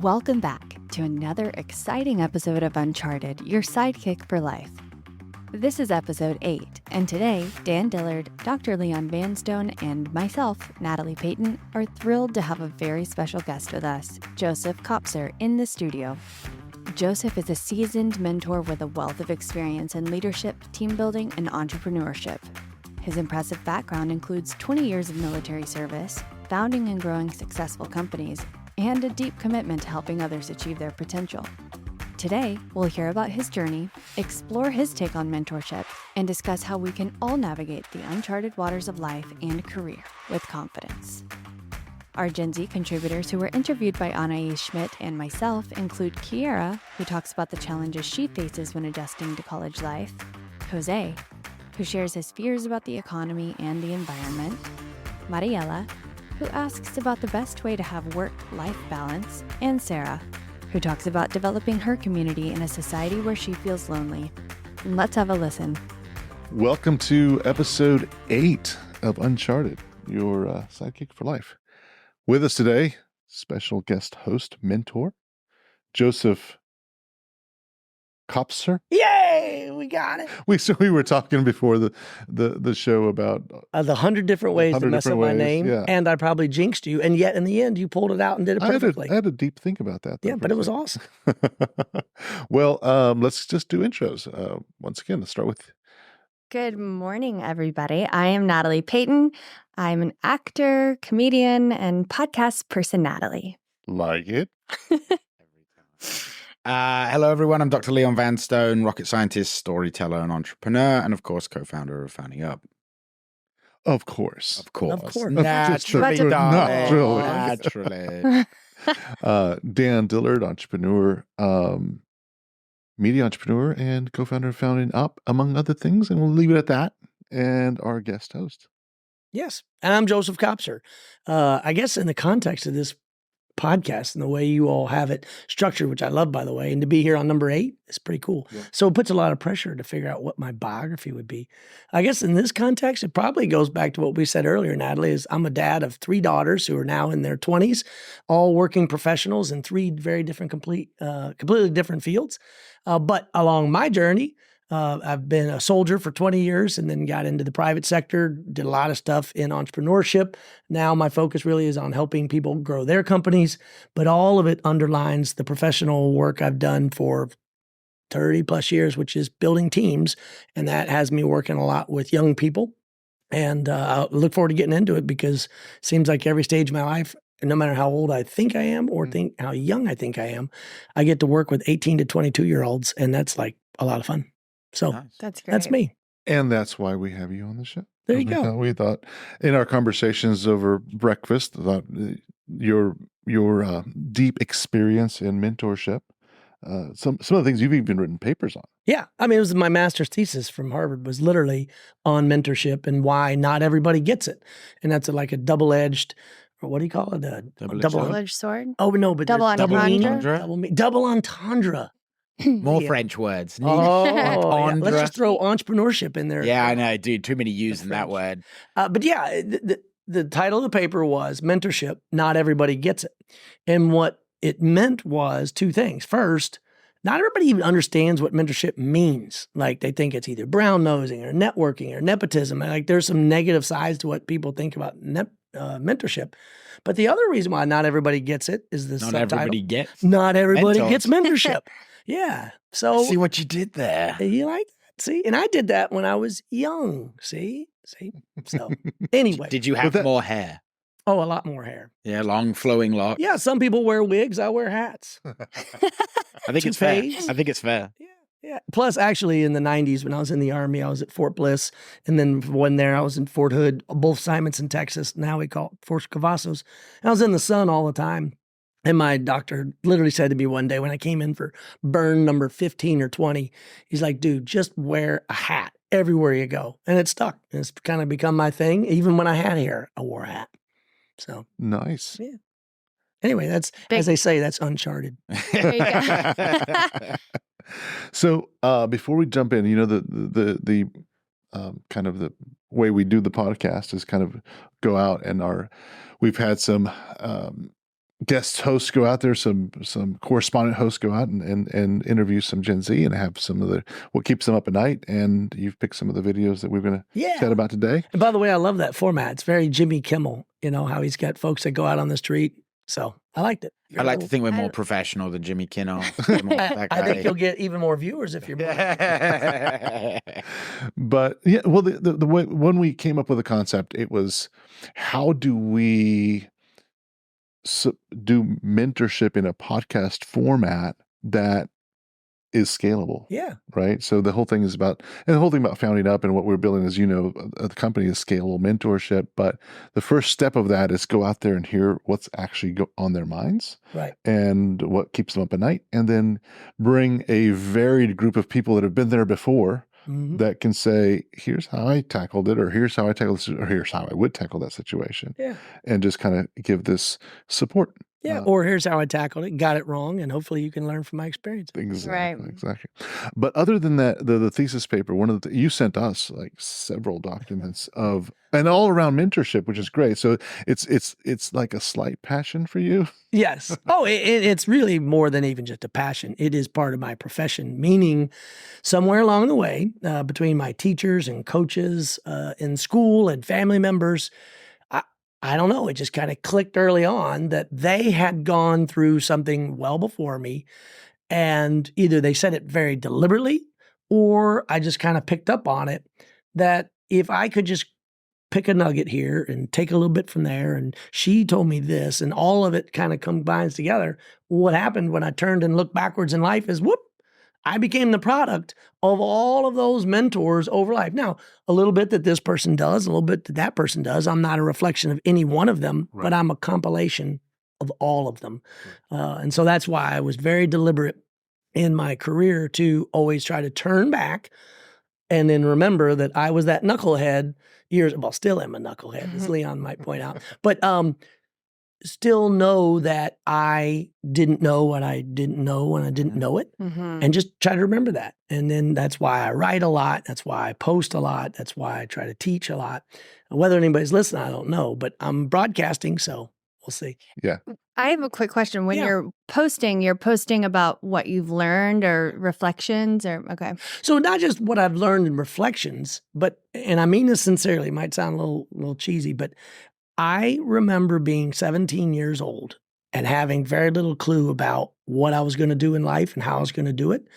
Welcome back to another exciting episode of Uncharted Your Sidekick for Life. This is episode 8, and today, Dan Dillard, Dr. Leon Vanstone, and myself, Natalie Peyton, are thrilled to have a very special guest with us, Joseph Kopser, in the studio. Joseph is a seasoned mentor with a wealth of experience in leadership, team building, and entrepreneurship. His impressive background includes 20 years of military service, founding and growing successful companies, and a deep commitment to helping others achieve their potential. Today, we'll hear about his journey, explore his take on mentorship, and discuss how we can all navigate the uncharted waters of life and career with confidence. Our Gen Z contributors who were interviewed by Anais Schmidt and myself include Kiera, who talks about the challenges she faces when adjusting to college life, Jose, who shares his fears about the economy and the environment, Mariela, who asks about the best way to have work-life balance, and Sarah, who talks about developing her community in a society where she feels lonely. Let's have a listen. Welcome to episode 8 of Uncharted, your sidekick for life. With us today, special guest host, mentor, Joseph Kopser. Yay! We got it. We were talking before the show about The 100 different ways to mess up my name, yeah. And I probably jinxed you, and yet in the end, you pulled it out and did it perfectly. I had a deep think about that. Yeah, but it was awesome. Well, let's just do intros. Once again, let's start with... Good morning, everybody. I am Natalie Peyton. I'm an actor, comedian, and podcast personality. Like it. Hello, everyone. I'm Dr. Leon Vanstone, rocket scientist, storyteller, and entrepreneur, and of course, co-founder of Founding Up. Of course. Naturally, naturally. Dan Dillard, entrepreneur, media entrepreneur, and co-founder of Founding Up, among other things. And we'll leave it at that. And our guest host. Yes, and I'm Joseph Kopser. I guess in the context of this podcast and the way you all have it structured, which I love, by the way, and to be here on number 8 is pretty cool. Yeah. So it puts a lot of pressure to figure out what my biography would be. I guess in this context, it probably goes back to what we said earlier, Natalie, is I'm a dad of 3 daughters who are now in their 20s, all working professionals in 3 very different, completely different fields. But along my journey, I've been a soldier for 20 years and then got into the private sector, did a lot of stuff in entrepreneurship. Now my focus really is on helping people grow their companies, but all of it underlines the professional work I've done for 30 plus years, which is building teams. And that has me working a lot with young people. And I look forward to getting into it because it seems like every stage of my life, no matter how old I think I am or think how young I think I am, I get to work with 18 to 22-year-olds. And that's like a lot of fun. So nice. That's great. That's me. And that's why we have you on the show. There you go. We thought in our conversations over breakfast, your deep experience in mentorship, some of the things you've even written papers on. Yeah. I mean, it was my master's thesis from Harvard was literally on mentorship and why not everybody gets it. And that's like a double-edged, or what do you call it? A double-edged sword? Oh, no, but double entendre. Double entendre. More French words. Yeah. Let's just throw entrepreneurship in there. Yeah, I know, dude. Too many using that word. But yeah, the title of the paper was Mentorship, Not Everybody Gets It. And what it meant was 2 things. First, not everybody even understands what mentorship means. Like they think it's either brown nosing or networking or nepotism. And like there's some negative sides to what people think about mentorship. But the other reason why not everybody gets it is the subtitle. Not everybody gets mentorship. Yeah. So see what you did there. You like that? See? And I did that when I was young. See? So anyway. Did you have more hair? Oh, a lot more hair. Yeah, long flowing locks. Yeah, some people wear wigs. I wear hats. I think it's fair. I think it's fair. Yeah. Plus, actually, in the 90s, when I was in the Army, I was at Fort Bliss. And then when there, I was in Fort Hood, both Simonson, Texas. Now we call it Fort Cavazos. And I was in the sun all the time. And my doctor literally said to me one day when I came in for burn number 15 or 20, he's like, dude, just wear a hat everywhere you go. And it stuck. And it's kind of become my thing. Even when I had hair, I wore a hat. So nice. Yeah. Anyway, that's as they say, that's Uncharted. There you go. So before we jump in, the kind of the way we do the podcast is kind of go out and we've had some guest hosts go out there, some correspondent hosts go out and interview some Gen Z and have some of what keeps them up at night. And you've picked some of the videos that we're going to chat about today. And by the way, I love that format. It's very Jimmy Kimmel, how he's got folks that go out on the street. So I liked it. I like to think we're more professional than Jimmy Kimmel. I think you'll get even more viewers if you're more. But yeah, well, the way when we came up with the concept, it was how do we do mentorship in a podcast format that is scalable. Yeah. Right. So the whole thing is about, and the whole thing about founding up and what we're building, as you know, the company is scalable mentorship. But the first step of that is go out there and hear what's actually on their minds. Right. And what keeps them up at night. And then bring a varied group of people that have been there before that can say, here's how I tackled it, or here's how I tackled this, or here's how I would tackle that situation. Yeah. And just kind of give this support. Yeah, or here's how I tackled it, got it wrong, and hopefully you can learn from my experience. Exactly, exactly. But other than that, the thesis paper, one of you sent us like several documents and all around mentorship, which is great. So it's like a slight passion for you. Yes. Oh, it's really more than even just a passion. It is part of my profession, meaning somewhere along the way, between my teachers and coaches in school and family members, I don't know. It just kind of clicked early on that they had gone through something well before me. And either they said it very deliberately, or I just kind of picked up on it, that if I could just pick a nugget here and take a little bit from there, and she told me this, and all of it kind of combines together. What happened when I turned and looked backwards in life is, I became the product of all of those mentors over life. Now, a little bit that this person does, a little bit that that person does. I'm not a reflection of any one of them, but I'm a compilation of all of them. And so that's why I was very deliberate in my career to always try to turn back and then remember that I was that knucklehead still am a knucklehead, as Leon might point out, but still know that I didn't know what I didn't know when I didn't know it, and just try to remember that. And then that's why I write a lot. That's why I post a lot. That's why I try to teach a lot. Whether anybody's listening, I don't know, but I'm broadcasting, so we'll see. Yeah. I have a quick question. When you're posting about what you've learned or reflections okay. So not just what I've learned in reflections, but, and I mean this sincerely, it might sound a little cheesy, but I remember being 17 years old and having very little clue about what I was going to do in life and how I was going to do it,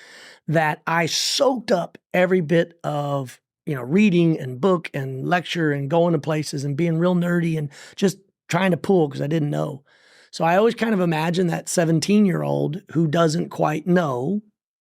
that I soaked up every bit of, reading and book and lecture and going to places and being real nerdy and just trying to pull because I didn't know. So I always kind of imagine that 17-year-old who doesn't quite know,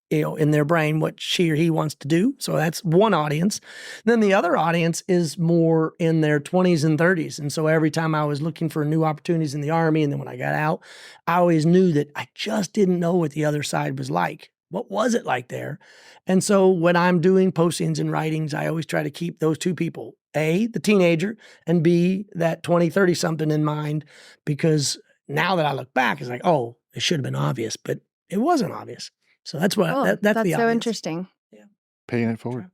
in their brain what she or he wants to do. So that's one audience. Then the other audience is more in their 20s and 30s. And so every time I was looking for new opportunities in the Army, and then when I got out, I always knew that I just didn't know what the other side was like. What was it like there? And so when I'm doing postings and writings, I always try to keep those two people, A, the teenager, and B, that 20, 30 something in mind, because now that I look back, it's like, oh, it should have been obvious, but it wasn't obvious. So that's what that's the so audience. Interesting. Yeah, paying it forward.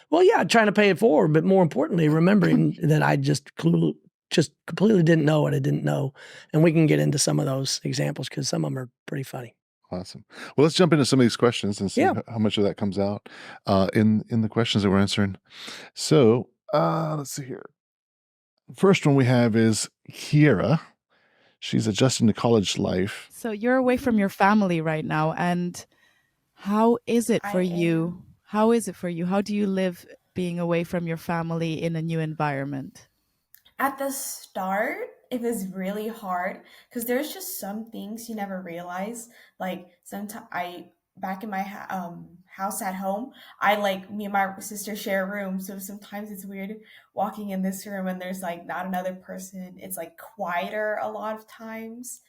Well, yeah, trying to pay it forward, but more importantly, remembering that I just completely didn't know what I didn't know, and we can get into some of those examples because some of them are pretty funny. Awesome. Well, let's jump into some of these questions and see how much of that comes out in the questions that we're answering. So let's see here. First one we have is Kiera. She's adjusting to college life. So you're away from your family right now, and how is it for you? How is it for you? How do you live being away from your family in a new environment? At the start, it was really hard because there's just some things you never realize. Like sometimes back in my house at home, me and my sister share a room. So sometimes it's weird walking in this room and there's like not another person. It's like quieter a lot of times.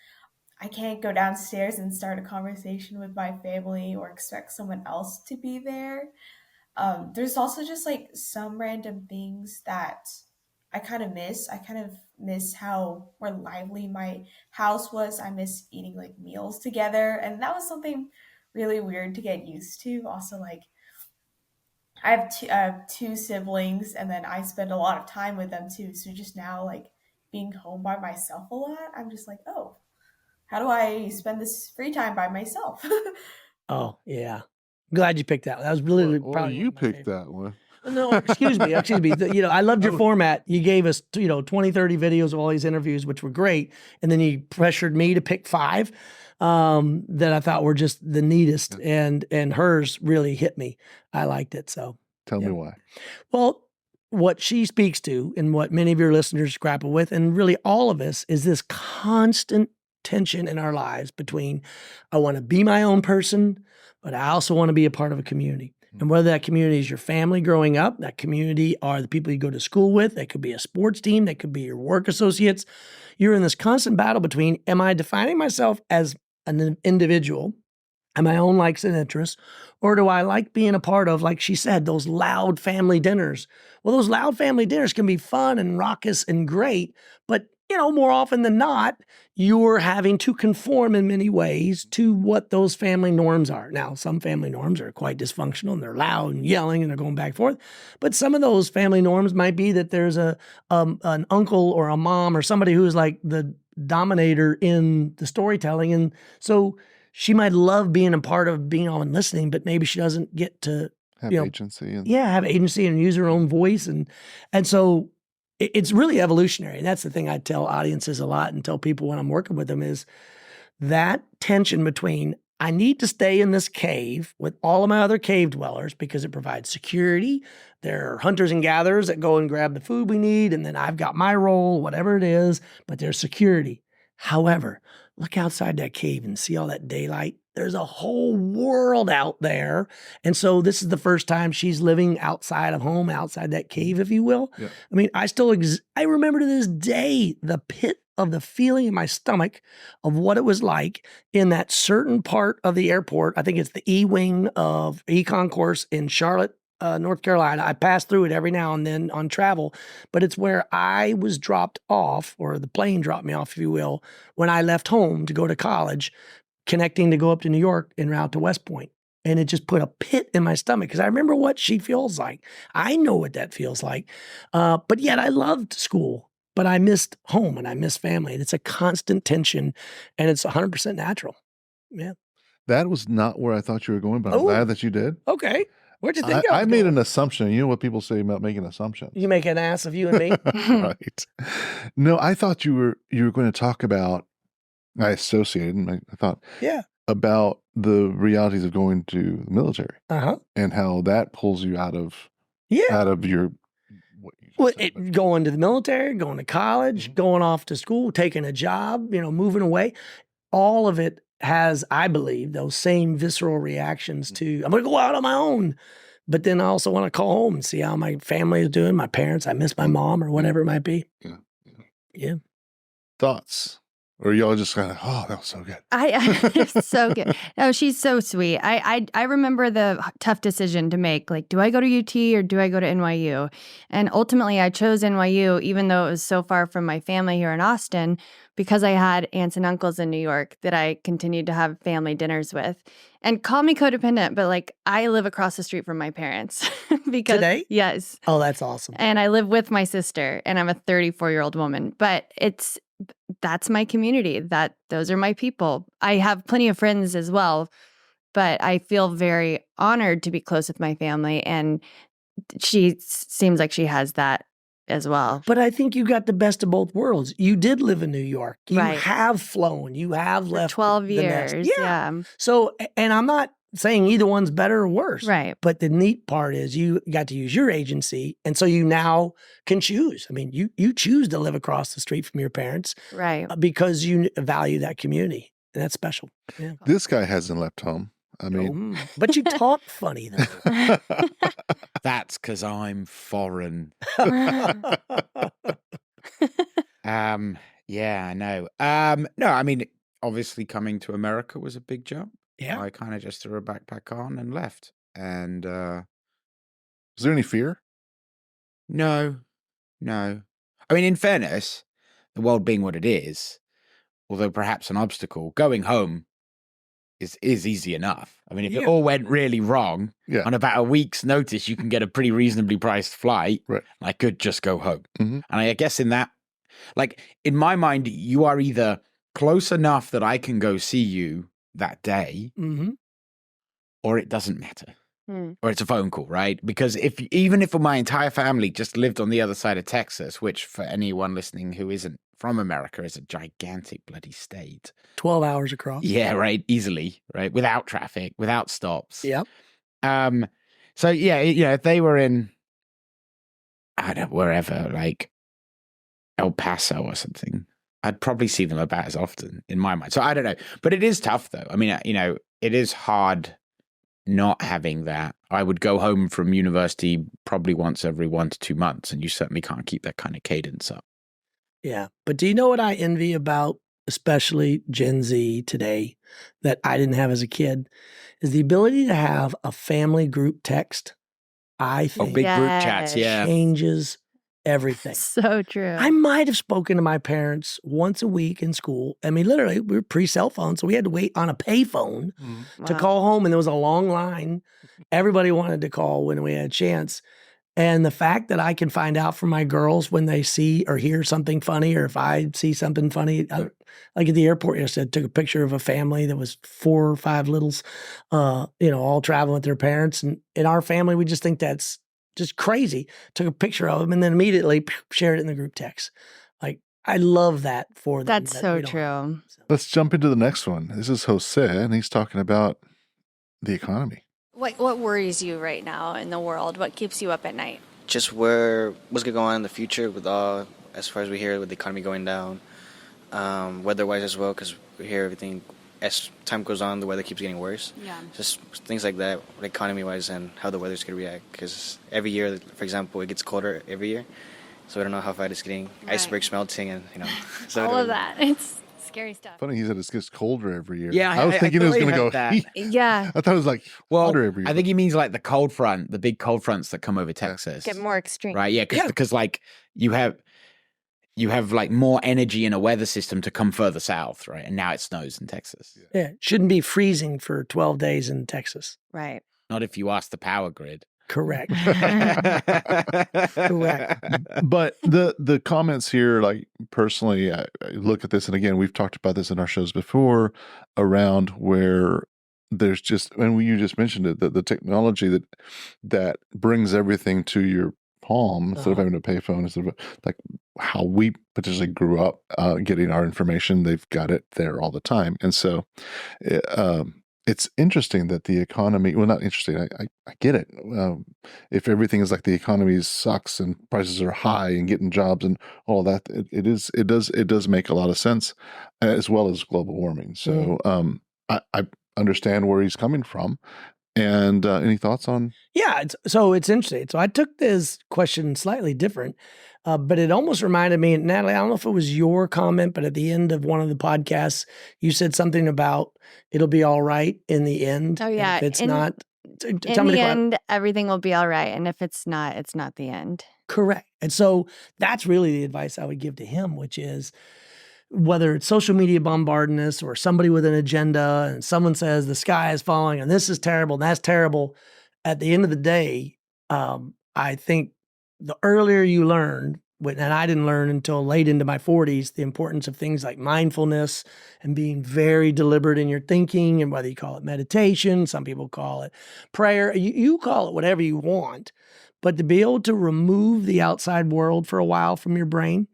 I can't go downstairs and start a conversation with my family or expect someone else to be there. There's also just like some random things that I kind of miss. I kind of miss how more lively my house was. I miss eating like meals together. And that was something really weird to get used to. Also, like I have two siblings, and then I spend a lot of time with them too. So just now, like being home by myself a lot, I'm just like, oh, how do I spend this free time by myself? Oh, yeah. Glad you picked that. That was really Or probably you one of my picked favorite. that one. No, excuse me. I loved your format. You gave us, 20, 30 videos of all these interviews, which were great. And then you pressured me to pick 5 that I thought were just the neatest. And hers really hit me. I liked it. So Tell me why. well, what she speaks to and what many of your listeners grapple with, and really all of us, is this constant tension in our lives between I want to be my own person, but I also want to be a part of a community. And whether that community is your family growing up, that community are the people you go to school with, that could be a sports team, that could be your work associates. You're in this constant battle between, am I defining myself as an individual and my own likes and interests, or do I like being a part of, like she said, those loud family dinners? Well, those loud family dinners can be fun and raucous and great, but more often than not, you're having to conform in many ways to what those family norms are. Now, some family norms are quite dysfunctional and they're loud and yelling and they're going back and forth. But some of those family norms might be that there's an uncle or a mom or somebody who's like the dominator in the storytelling. And so she might love being a part of being on and listening, but maybe she doesn't get to have agency. Have agency and use her own voice. And so it's really evolutionary. And that's the thing I tell audiences a lot and tell people when I'm working with them is that tension between I need to stay in this cave with all of my other cave dwellers because it provides security. There are hunters and gatherers that go and grab the food we need. And then I've got my role, whatever it is, but there's security. However, look outside that cave and see all that daylight. There's a whole world out there. And so this is the first time she's living outside of home, outside that cave, if you will. Yeah. I mean, I remember to this day the pit of the feeling in my stomach of what it was like in that certain part of the airport. I think it's the E-wing of E-concourse in Charlotte, North Carolina. I pass through it every now and then on travel, but it's where I was dropped off, or the plane dropped me off, if you will, when I left home to go to college, connecting to go up to New York en route to West Point. And it just put a pit in my stomach because I remember what she feels like. I know what that feels like. But yet I loved school, but I missed home and I missed family. And it's a constant tension and it's 100% natural. Yeah. That was not where I thought you were going, but I'm glad that you did. Okay. Where'd you think I made an assumption. You know what people say about making assumptions? You make an ass of you and me? Right. No, I thought you were going to talk about, I associated, and I thought about the realities of going to the military and how that pulls you out of your going to the military, going to college, going off to school, taking a job, moving away. All of it has, I believe, those same visceral reactions to, I'm going to go out on my own. But then I also want to call home and see how my family is doing, my parents, I miss my mom or whatever it might be. Yeah. Thoughts? Or y'all just kind of, oh, that was so good. It's so good. No, she's so sweet. I remember the tough decision to make, like, do I go to UT or do I go to NYU? And ultimately I chose NYU, even though it was so far from my family here in Austin, because I had aunts and uncles in New York that I continued to have family dinners with. And call me codependent, but like I live across the street from my parents. Because today? Yes. Oh, that's awesome. And I live with my sister and I'm a 34-year-old woman, but that's my community. Those are my people. I have plenty of friends as well, but I feel very honored to be close with my family. And she seems like she has that as well. But I think you got the best of both worlds. You did live in New York. You have flown. You have left 12 the years. nest. Yeah. So, and I'm not saying either one's better or worse. Right. But the neat part is you got to use your agency. And so you now can choose. I mean, you choose to live across the street from your parents. Right. Because you value that community. And that's special. Yeah. This guy hasn't left home. I mean, but you talk funny though. That's because I'm foreign. Yeah, I know. No, I mean, obviously coming to America was a big jump. Yeah. I kind of just threw a backpack on and left. And was there any fear? No. I mean, in fairness, the world being what it is, although perhaps an obstacle, going home is easy enough. I mean, if it all went really wrong, on about a week's notice, you can get a pretty reasonably priced flight. Right. I could just go home. Mm-hmm. And I guess in that, like, in my mind, you are either close enough that I can go see you that day, or it doesn't matter. Or it's a phone call, right? Because even if my entire family just lived on the other side of Texas, which for anyone listening who isn't from America is a gigantic bloody state. 12 hours across. Yeah, right. Easily, right? Without traffic, without stops. Yep. So yeah, if they were in, I don't know, wherever, like El Paso or something, I'd probably see them about as often in my mind. So I don't know. But it is tough though. I mean, it is hard not having that. I would go home from university probably once every 1 to 2 months, and you certainly can't keep that kind of cadence up. Yeah. But do you know what I envy about especially Gen Z today that I didn't have as a kid is the ability to have a family group text. I think big group chats, yeah. Changes everything. So true. I might have spoken to my parents once a week in school. I mean, literally, we were pre-cell phone, so we had to wait on a payphone to call home, and there was a long line. Everybody wanted to call when we had a chance. And the fact that I can find out from my girls when they see or hear something funny, or if I see something funny, like at the airport yesterday, I took a picture of a family that was 4 or 5 littles, all traveling with their parents. And in our family, we just think that's just crazy. Took a picture of them and then immediately shared it in the group text. Like, I love that for them. That's so true. Let's jump into the next one. This is Jose, and he's talking about the economy. What worries you right now in the world? What keeps you up at night? Just what's going to go on in the future with as far as we hear with the economy going down, weather-wise as well, because we hear everything, as time goes on, the weather keeps getting worse. Yeah. Just things like that, economy-wise, and how the weather's going to react. Because every year, for example, it gets colder every year, so we don't know how fast it's getting. Right. Icebergs melting, and so all of that. It's scary stuff. Funny, he said it gets colder every year. Yeah, I was thinking it was going to go that. heat. Yeah. I thought it was like hotter every year. I think he means like the cold front, the big cold fronts that come over Texas. Get more extreme. Right, yeah, because like you have like more energy in a weather system to come further south, right? And now it snows in Texas. Yeah, it shouldn't be freezing for 12 days in Texas. Right. Not if you ask the power grid. Correct. Correct. But the comments here, like personally, I look at this, and again, we've talked about this in our shows before, around where there's just, and you just mentioned it, the technology that brings everything to your palm instead of having a payphone, instead of like how we potentially grew up getting our information. They've got it there all the time, and so it's interesting that the economy. Well, not interesting. I get it. If everything is like the economy sucks and prices are high and getting jobs and all that, it does make a lot of sense, as well as global warming. So I understand where he's coming from. And any thoughts on? Yeah, it's interesting. So I took this question slightly different, but it almost reminded me, Natalie, I don't know if it was your comment, but at the end of one of the podcasts, you said something about it'll be all right in the end. Oh, yeah. If it's not, in the end, everything will be all right. And if it's not, it's not the end. Correct. And so that's really the advice I would give to him, which is, whether it's social media bombarding us or somebody with an agenda and someone says the sky is falling and this is terrible and that's terrible, at the end of the day, I think the earlier you learn, and I didn't learn until late into my 40s, the importance of things like mindfulness and being very deliberate in your thinking, and whether you call it meditation, some people call it prayer, you call it whatever you want, but to be able to remove the outside world for a while from your brain,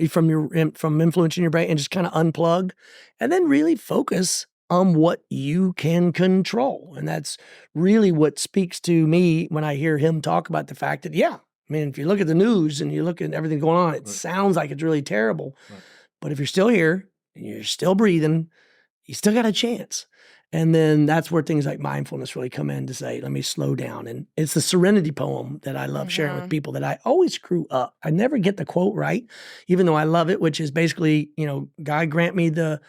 from influencing your brain, and just kind of unplug, and then really focus on what you can control. And that's really what speaks to me when I hear him talk about the fact that, yeah, I mean, if you look at the news and you look at everything going on, it sounds like it's really terrible. Right. But if you're still here and you're still breathing, you still got a chance. And then that's where things like mindfulness really come in to say, let me slow down. And it's the Serenity poem that I love sharing with people that I always screw up. I never get the quote right, even though I love it, which is basically, God grant me the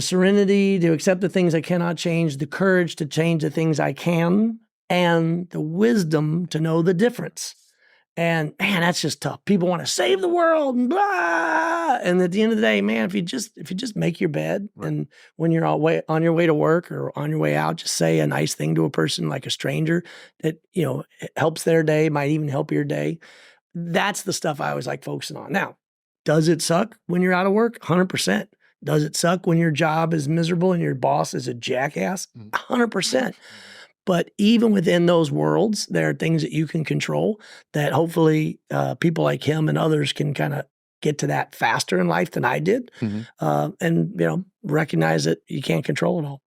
serenity to accept the things I cannot change, the courage to change the things I can, and the wisdom to know the difference. And man, that's just tough. People want to save the world and blah. And at the end of the day, man, if you just make your bed, right, and when you're on your way to work or on your way out, just say a nice thing to a person, like a stranger, that, it helps their day, might even help your day. That's the stuff I always like focusing on. Now, Does it suck when you're out of work? 100%. Does it suck when your job is miserable and your boss is a jackass? 100%. But even within those worlds, there are things that you can control that hopefully people like him and others can kind of get to that faster in life than I did. And, recognize that you can't control it all.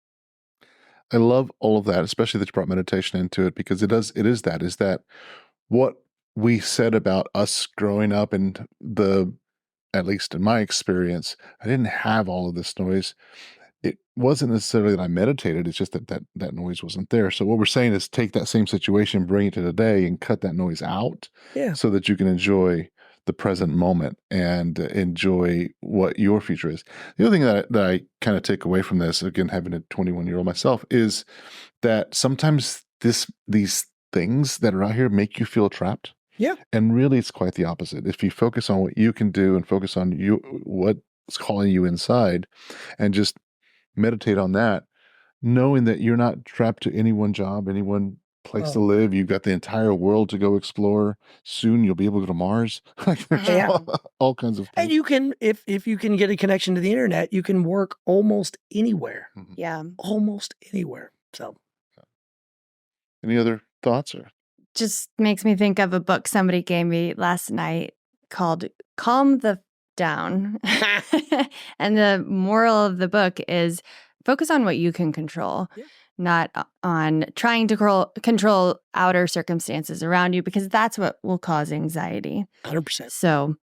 I love all of that, especially that you brought meditation into it, because is that what we said about us growing up and at least in my experience, I didn't have all of this noise. It wasn't necessarily that I meditated. It's just that noise wasn't there. So what we're saying is take that same situation, bring it to today and cut that noise out so that you can enjoy the present moment and enjoy what your future is. The other thing that I kind of take away from this, again, having a 21-year-old myself, is that sometimes these things that are out here make you feel trapped. Yeah. And really it's quite the opposite. If you focus on what you can do and focus on what's calling you inside and just meditate on that, knowing that you're not trapped to any one job, any one place to live. You've got the entire world to go explore. Soon you'll be able to go to Mars. There's all kinds of things. And you can, if you can get a connection to the internet, you can work almost anywhere. Yeah. Almost anywhere. So. Any other thoughts? Or just makes me think of a book somebody gave me last night called Calm the Down. And the moral of the book is focus on what you can control, not on trying to control outer circumstances around you, because that's what will cause anxiety. 100%. So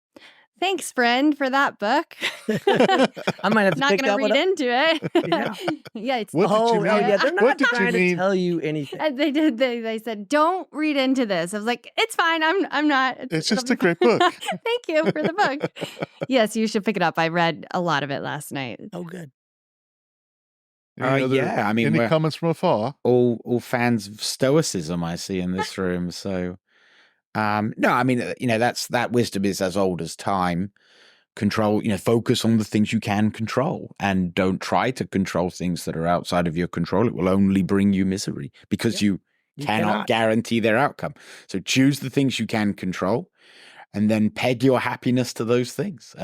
thanks, friend, for that book. I might have to not pick going to that read one up. into it. Yeah. It's what did you mean? They're not What did trying you to mean? tell you anything. They did. They said, "Don't read into this." I was like, "It's fine. I'm not." It's just a great book. Thank you for the book. Yes, you should pick it up. I read a lot of it last night. Oh, good. Yeah, I mean, any comments from afar? All fans of stoicism I see in this room. So, no, I mean, that wisdom is as old as time. Control, focus on the things you can control and don't try to control things that are outside of your control. It will only bring you misery because you cannot guarantee their outcome. So choose the things you can control and then peg your happiness to those things.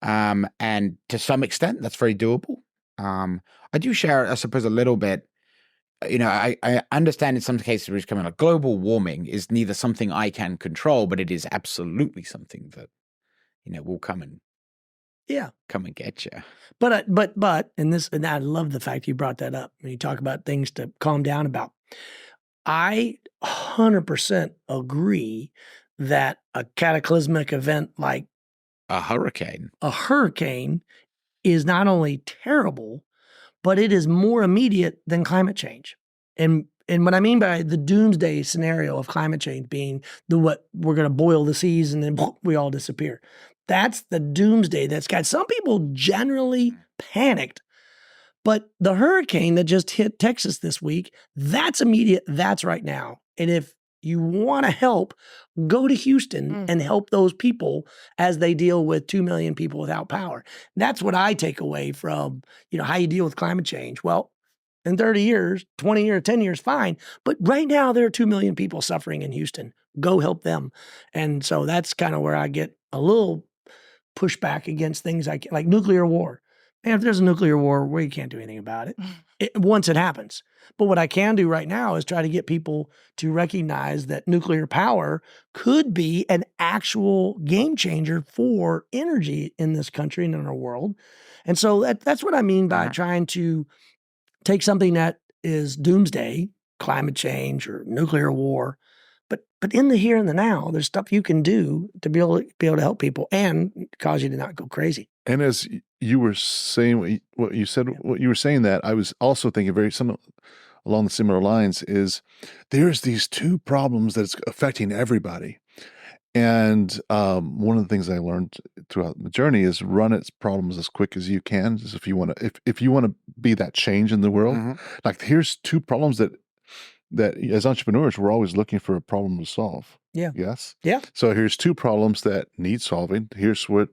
And to some extent, that's very doable. I do share, I suppose, a little bit. I understand in some cases where it's coming like global warming is neither something I can control, but it is absolutely something that will come and get you. But and I love the fact you brought that up when you talk about things to calm down about. I 100% agree that a cataclysmic event like a hurricane is not only terrible, but it is more immediate than climate change. And what I mean by the doomsday scenario of climate change being what we're going to boil the seas and then we all disappear. That's the doomsday that's got some people generally panicked. But the hurricane that just hit Texas this week, that's immediate. That's right now. And if you want to help, go to Houston and help those people as they deal with 2 million people without power. That's what I take away from, how you deal with climate change. Well, in 30 years, 20 years, 10 years, fine. But right now there are 2 million people suffering in Houston. Go help them. And so that's kind of where I get a little pushback against things like nuclear war. And if there's a nuclear war, we can't do anything about it once it happens. But what I can do right now is try to get people to recognize that nuclear power could be an actual game changer for energy in this country and in our world. And so that's what I mean by trying to take something that is doomsday, climate change or nuclear war, but in the here and the now, there's stuff you can do to be able to help people and cause you to not go crazy. And as you were saying what you were saying that, I was also thinking very similar along the similar lines is there's these two problems that's affecting everybody. And one of the things I learned throughout the journey is run its problems as quick as you can. Just if you want to be that change in the world, like here's two problems that as entrepreneurs, we're always looking for a problem to solve. Yeah. Yes. Yeah. So here's two problems that need solving. Here's what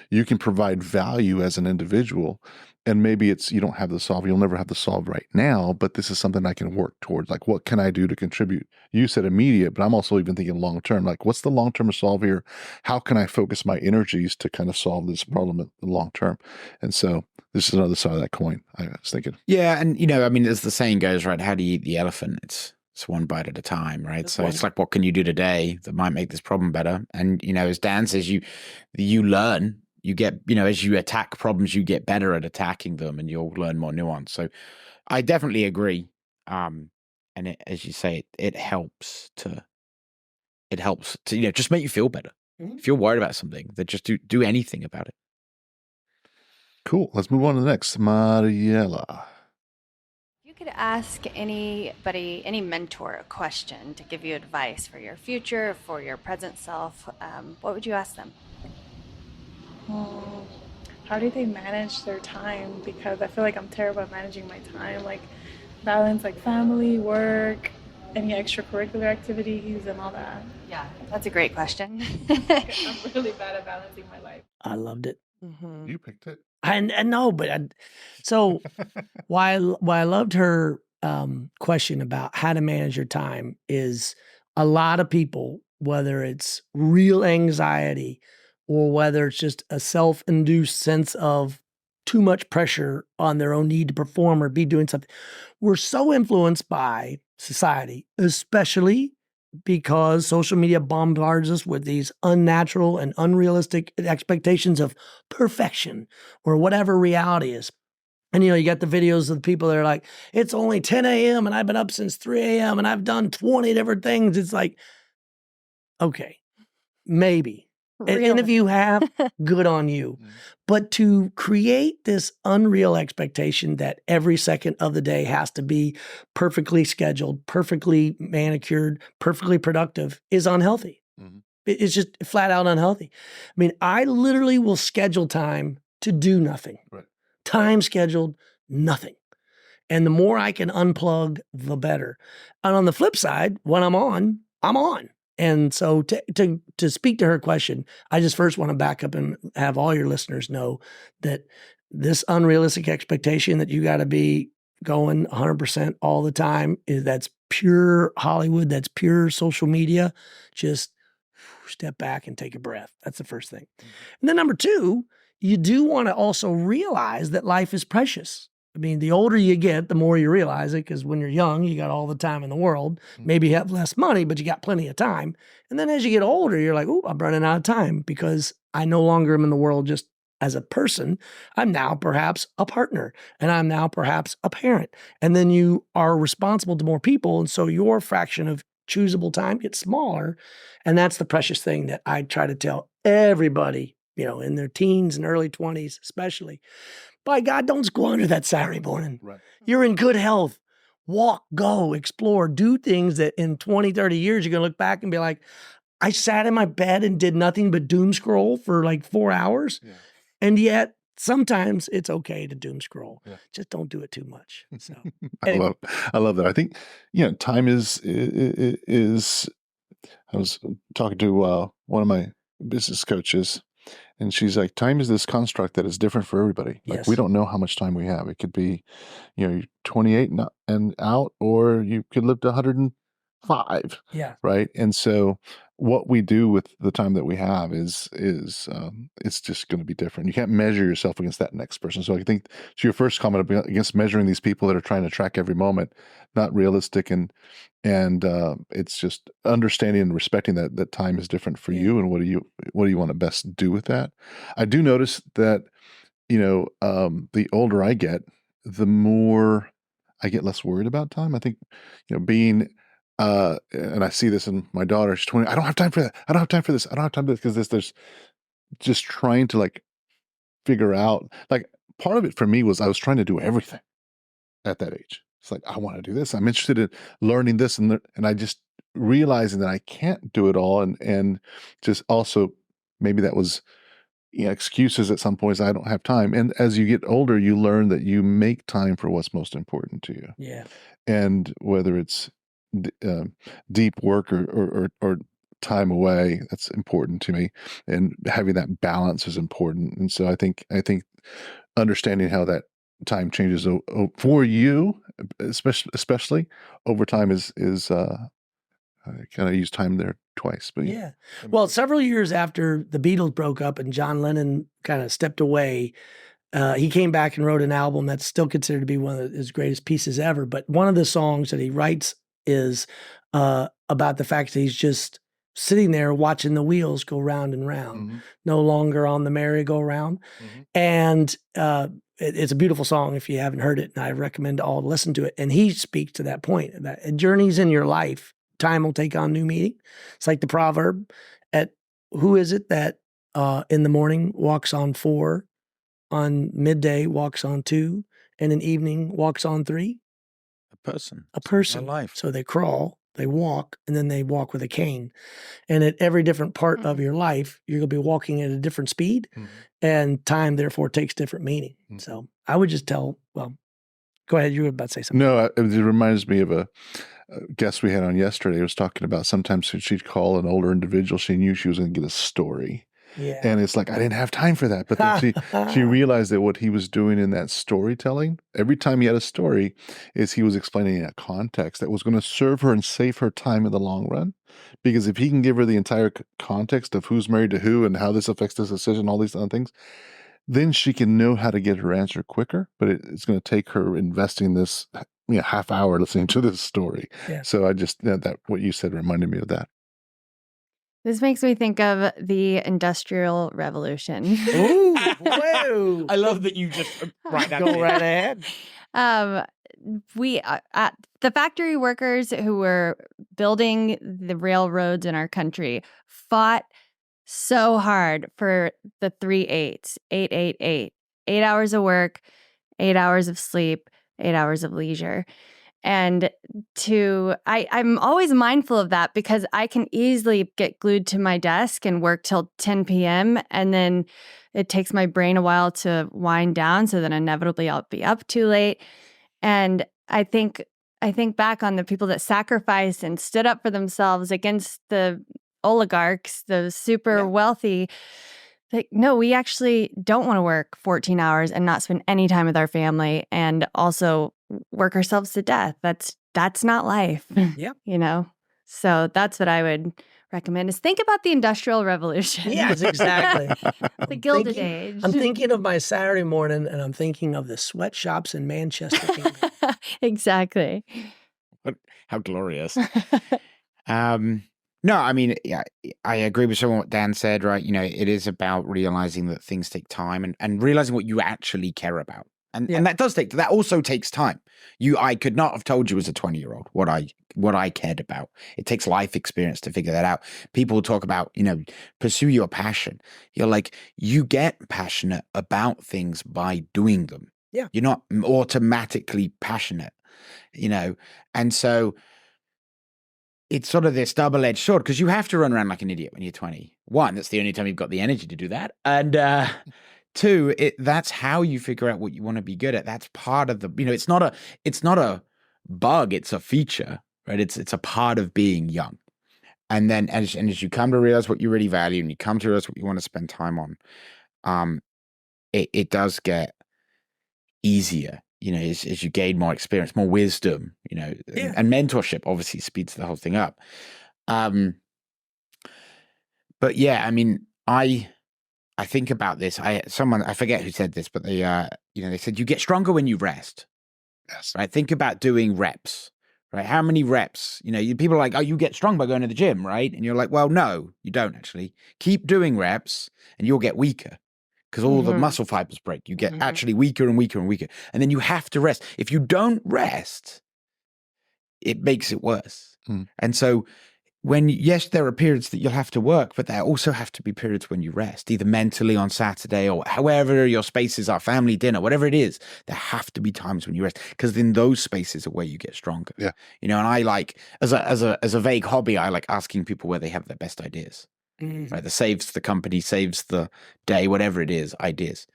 You can provide value as an individual, and maybe it's, you don't have the solve. You'll never have the solve right now, but this is something I can work towards. Like, what can I do to contribute? You said immediate, but I'm also even thinking long-term. Like, what's the long-term solve here? How can I focus my energies to kind of solve this problem in the long-term? And so this is another side of that coin, I was thinking. Yeah. And, I mean, as the saying goes, right? How do you eat the elephant? It's one bite at a time, right? So it's like, what can you do today that might make this problem better? And, as Dan says, you learn, you get, as you attack problems, you get better at attacking them and you'll learn more nuance. So I definitely agree. And as you say, it helps to, just make you feel better. Mm-hmm. If you're worried about something, then just do anything about it. Cool. Let's move on to the next. Mariela. You could ask anybody, any mentor, a question to give you advice for your future, for your present self. What would you ask them? How do they manage their time? Because I feel like I'm terrible at managing my time, like balance like family, work, any extracurricular activities and all that. Yeah, that's a great question. I'm really bad at balancing my life. I loved it. Mm-hmm. You picked it. I know, but so why I loved her question about how to manage your time is a lot of people, whether it's real anxiety or whether it's just a self-induced sense of too much pressure on their own need to perform or be doing something, we're so influenced by society, especially because social media bombards us with these unnatural and unrealistic expectations of perfection or whatever reality is. And, you got the videos of the people that are like, it's only 10 a.m. and I've been up since 3 a.m. and I've done 20 different things. It's like, okay, maybe. And if you have, good on you. But to create this unreal expectation that every second of the day has to be perfectly scheduled, perfectly manicured, perfectly productive is unhealthy. Mm-hmm. It's just flat out unhealthy. I mean, I literally will schedule time to do nothing. Right. Time scheduled, nothing. And the more I can unplug, the better. And on the flip side, when I'm on, I'm on. And so to speak to her question, I just first want to back up and have all your listeners know that this unrealistic expectation that you got to be going 100% all the time, that's pure Hollywood, that's pure social media. Just step back and take a breath. That's the first thing. And then number two, you do want to also realize that life is precious. I mean, the older you get, the more you realize it, because when you're young, you got all the time in the world. Maybe you have less money, but you got plenty of time. And then as you get older, you're like, oh, I'm running out of time because I no longer am in the world just as a person. I'm now perhaps a partner, and I'm now perhaps a parent. And then you are responsible to more people. And so your fraction of choosable time gets smaller. And that's the precious thing that I try to tell everybody, in their teens and early 20s especially. By God, don't squander that Saturday morning. Right. You're in good health. Walk, go, explore, do things that in 20, 30 years, you're going to look back and be like, I sat in my bed and did nothing but doom scroll for like 4 hours. Yeah. And yet sometimes it's okay to doom scroll. Yeah. Just don't do it too much. So anyway. I love that. I think, time is I was talking to one of my business coaches, and she's like, time is this construct that is different for everybody. Like, yes. We don't know how much time we have. It could be, you're 28 and out, or you could live to 105. Yeah. Right. And so what we do with the time that we have is it's just going to be different. You can't measure yourself against that next person. So I think to your first comment against measuring these people that are trying to track every moment, not realistic, and it's just understanding and respecting that time is different for you, and what do you want to best do with that. I do notice that the older I get, the more I get less worried about time. I think being and I see this in my daughter. She's 20. I don't have time for that. I don't have time for this. I don't have time for this, because there's just trying to figure out. Part of it for me was I was trying to do everything at that age. It's like, I want to do this. I'm interested in learning this, and I just realizing that I can't do it all, and just also maybe that was excuses at some points. I don't have time. And as you get older, you learn that you make time for what's most important to you. Yeah. And whether it's deep work or time away, that's important to me, and having that balance is important. And so I think understanding how that time changes for you, especially over time, is I kind of use time there twice. But yeah. Well, several years after the Beatles broke up and John Lennon kind of stepped away, he came back and wrote an album that's still considered to be one of his greatest pieces ever. But one of the songs that he writes is about the fact that he's just sitting there watching the wheels go round and round, no longer on the merry-go-round. And it's a beautiful song if you haven't heard it, and I recommend all to listen to it. And he speaks to that point about journeys in your life. Time will take on new meaning. It's like the proverb who is it that in the morning walks on 4, on midday walks on 2, and in evening walks on 3? A person. A person. Life. So they crawl, they walk, and then they walk with a cane. And at every different part of your life, you're going to be walking at a different speed, and time therefore takes different meaning. So I would just go ahead. You were about to say something. No, it reminds me of a guest we had on yesterday. Who was talking about sometimes she'd call an older individual. She knew she was going to get a story. Yeah. And it's like, I didn't have time for that. But then she realized that what he was doing in that storytelling, every time he had a story, is he was explaining a context that was going to serve her and save her time in the long run. Because if he can give her the entire context of who's married to who and how this affects this decision, all these other things, then she can know how to get her answer quicker. But it's going to take her investing this half hour listening to this story. Yeah. So I just, that what you said reminded me of that. This makes me think of the Industrial Revolution. Ooh, whoa. I love that you just Go right ahead. The factory workers who were building the railroads in our country fought so hard for the 3 8s, 8 hours of work, 8 hours of sleep, 8 hours of leisure. And I'm always mindful of that because I can easily get glued to my desk and work till 10 p.m. And then it takes my brain a while to wind down. So then inevitably I'll be up too late. And I think back on the people that sacrificed and stood up for themselves against the oligarchs, the super wealthy. Like, no, we actually don't want to work 14 hours and not spend any time with our family and also work ourselves to death. That's not life. Yep. So that's what I would recommend is think about the Industrial Revolution. Yes, exactly. The Gilded Age. I'm thinking of my Saturday morning and I'm thinking of the sweatshops in Manchester. Exactly. How glorious. No, I mean, yeah, I agree with what Dan said, right? It is about realizing that things take time and realizing what you actually care about. And that also takes time. I could not have told you as a 20-year-old what I cared about. It takes life experience to figure that out. People talk about, pursue your passion. You're like, you get passionate about things by doing them. Yeah. You're not automatically passionate, and so it's sort of this double-edged sword because you have to run around like an idiot when you're 20. One, that's the only time you've got the energy to do that. And two, that's how you figure out what you want to be good at. That's part of the, it's not a bug, it's a feature, right? It's a part of being young. And then as you come to realize what you really value and you come to realize what you want to spend time on, it does get easier. As you gain more experience, more wisdom, and mentorship obviously speeds the whole thing up. But yeah, I mean, I think about this. I forget who said this, but they said you get stronger when you rest. Yes. Right. Think about doing reps. Right. How many reps? People are like, oh, you get strong by going to the gym, right? And you're like, well, no, you don't actually. Keep doing reps, and you'll get weaker. Because all the muscle fibers break. You get actually weaker and weaker and weaker. And then you have to rest. If you don't rest, it makes it worse. And so there are periods that you'll have to work, but there also have to be periods when you rest, either mentally on Saturday or however your spaces are, family dinner, whatever it is. There have to be times when you rest because in those spaces are where you get stronger. Yeah. And I like, as a vague hobby, I like asking people where they have their best ideas. right? That saves the company, saves the day, whatever it is, ideas.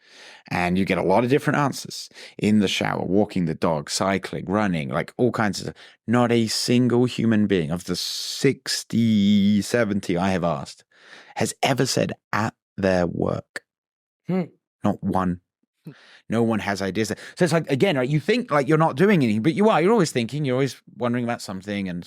And you get a lot of different answers in the shower, walking the dog, cycling, running, like all kinds of stuff. Not a single human being of the 60, 70 I have asked has ever said at their work. Not one. No one has ideas. So it's like, again, right, you think like you're not doing anything, but you are. You're always thinking. You're always wondering about something. And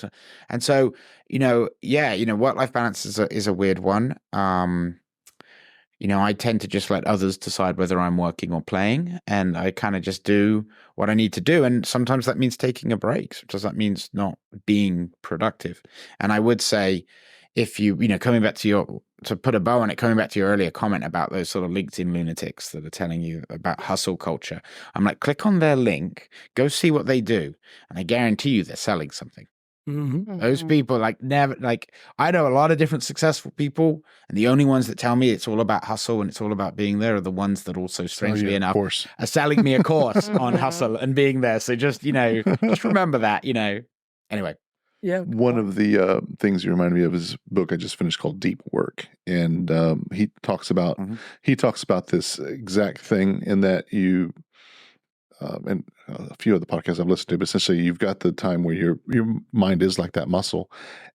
so, work-life balance is a weird one. I tend to just let others decide whether I'm working or playing, and I kind of just do what I need to do. And sometimes that means taking a break. Sometimes that means not being productive. And I would say, if coming back to put a bow on it, coming back to your earlier comment about those sort of LinkedIn lunatics that are telling you about hustle culture, I'm like, click on their link, go see what they do, and I guarantee you they're selling something. Those people I know a lot of different successful people, and the only ones that tell me it's all about hustle and it's all about being there are the ones that also, strangely enough, are selling me a course on hustle and being there. So just remember that, Anyway. Yeah. One of the things you remind me of is a book I just finished called Deep Work, and he talks about this exact thing in that you and a few of the podcasts I've listened to, but essentially you've got the time where your mind is like that muscle,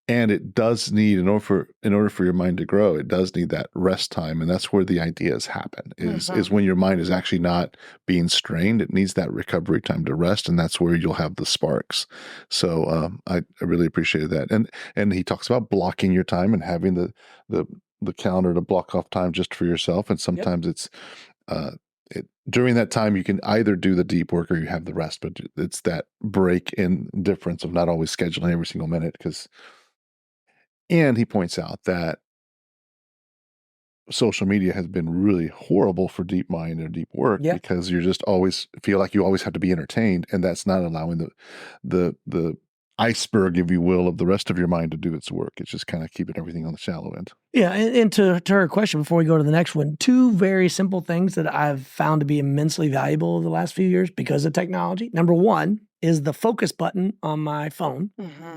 and it does need, in order for your mind to grow, it does need that rest time, and that's where the ideas happen. Is when your mind is actually not being strained. It needs that recovery time to rest, and that's where you'll have the sparks. So I really appreciated that, and he talks about blocking your time and having the calendar to block off time just for yourself, and sometimes it's during that time, you can either do the deep work or you have the rest, but it's that break in difference of not always scheduling every single minute. And he points out that social media has been really horrible for deep mind and deep work because you just always feel like you always have to be entertained, and that's not allowing the iceberg, if you will, of the rest of your mind to do its work. It's just kind of keeping everything on the shallow end. Yeah, and to her question, before we go to the next one, two very simple things that I've found to be immensely valuable over the last few years because of technology. Number one is the focus button on my phone.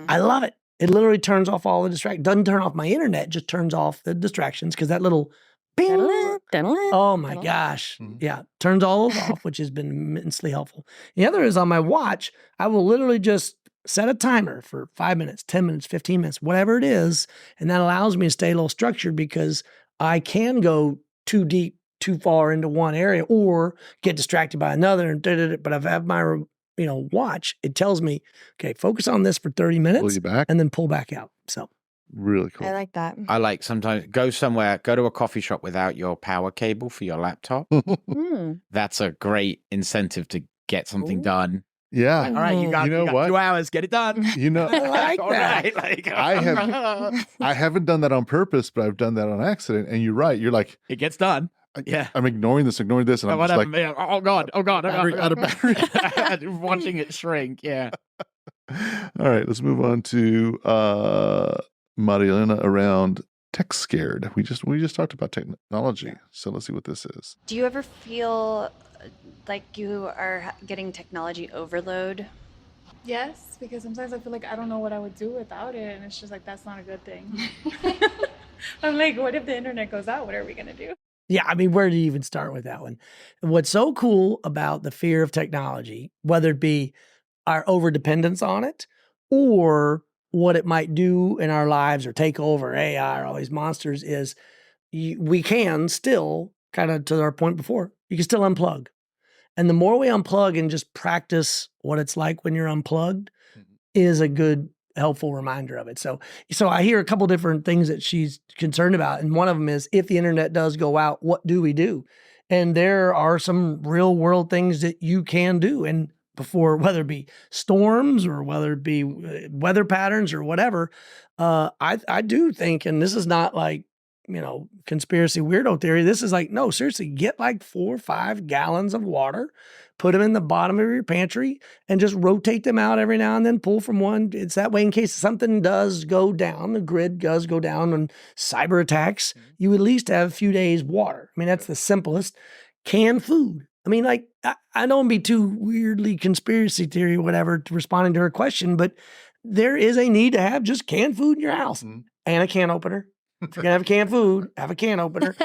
I love it. It literally turns off all the distractions. Doesn't turn off my internet, just turns off the distractions, because that little bing, oh my gosh. Yeah, turns all those off, which has been immensely helpful. The other is on my watch, I will literally just set a timer for 5 minutes, 10 minutes, 15 minutes, whatever it is. And that allows me to stay a little structured, because I can go too deep, too far into one area or get distracted by another. But I've had my, watch. It tells me, okay, focus on this for 30 minutes pull you back, and then pull back out. So really cool. I like that. I like sometimes go to a coffee shop without your power cable for your laptop. That's a great incentive to get something done. Yeah. All right, you got 2 hours, get it done. I like that. Right, I haven't done that on purpose, but I've done that on accident. And you're right. You're like, it gets done. Yeah. I'm ignoring this, and I'm just like, oh God. battery, out of battery. Watching it shrink. Yeah. All right, let's move on to Marielena around tech scared. We just talked about technology. So let's see what this is. Do you ever feel like you are getting technology overload? Yes, because sometimes I feel like I don't know what I would do without it, and it's just like, that's not a good thing. I'm like, what if the internet goes out? What are we going to do? Yeah, I mean, where do you even start with that one? What's so cool about the fear of technology, whether it be our overdependence on it or what it might do in our lives or take over, AI or all these monsters, is we can still, kind of to our point before, you can still unplug. And the more we unplug and just practice what it's like when you're unplugged is a good, helpful reminder of it. So I hear a couple different things that she's concerned about. And one of them is, if the internet does go out, what do we do? And there are some real world things that you can do. And before, whether it be storms or whether it be weather patterns or whatever, I do think, and this is not like, conspiracy weirdo theory. This is like, no, seriously, get like 4 or 5 gallons of water, put them in the bottom of your pantry, and just rotate them out every now and then, pull from one. It's that way in case something does go down, the grid does go down on cyber attacks, you at least have a few days water. I mean, that's the simplest. Canned food. I mean, like, I don't be too weirdly conspiracy theory, whatever, to responding to her question, but there is a need to have just canned food in your house and a can opener If you're gonna have canned food, have a can opener.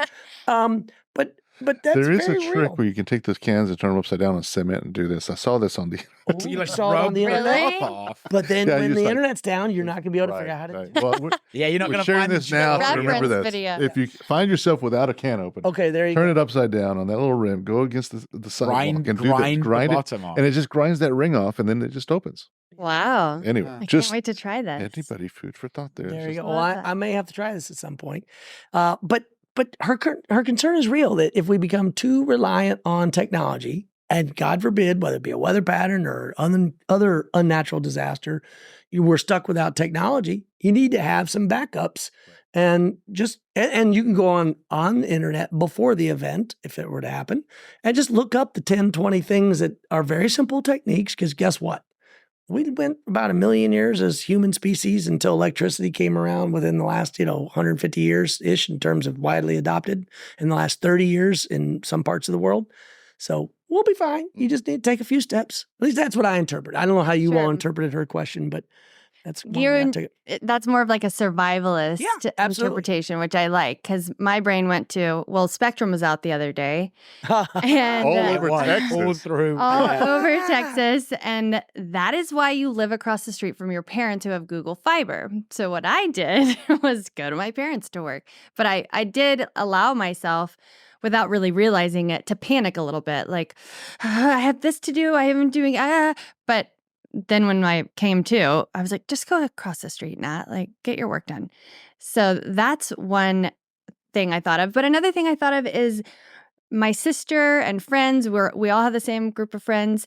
But that's There is a very trick real. where you can take those cans and turn them upside down on cement and do this. I saw this on the. Oh, You like saw it on rub the the internet. Really? off. But then Yeah, when just the like- internet's down, you're not gonna be able to figure out how to do it. Well, Yeah, you're not we're going to sharing find this now. So remember Reference this. video. If you find yourself without a can opener, Okay, there you turn go. it upside down on that little rim. Go against the sidewalk grind, and do grind, this. Grind the it, bottom off. and it just grinds that ring off, and then it just opens. Wow. Anyway, I I just can't wait to try this. anybody food for thought. There. There you Just- go. Well, Love that. I may have to try this at some point. But her concern is real that if we become too reliant on technology, and God forbid, whether it be a weather pattern or other unnatural disaster, you were stuck without technology. You need to have some backups, and you can go on the internet before the event if it were to happen, and just look up the 10, 20 things that are very simple techniques. Because guess what? We went about 1 million years as human species until electricity came around within the last, 150 years-ish in terms of widely adopted, in the last 30 years in some parts of the world. So we'll be fine. You just need to take a few steps. At least that's what I interpret. I don't know how you all Sure. interpreted her question, but that's one way I took it. That's more of like a survivalist Yeah, absolutely. interpretation, which I like because my brain went to, Spectrum was out the other day and All over Texas. All through. all Yeah. over Texas. And that is why you live across the street from your parents who have Google Fiber. So what I did was go to my parents to work. But I did allow myself, without really realizing it, to panic a little bit. Like, I have this to do. I haven't doing, but then when I came to, I was like, just go across the street, Nat, like get your work done. So that's one thing I thought of. But another thing I thought of is my sister and friends, we all have the same group of friends,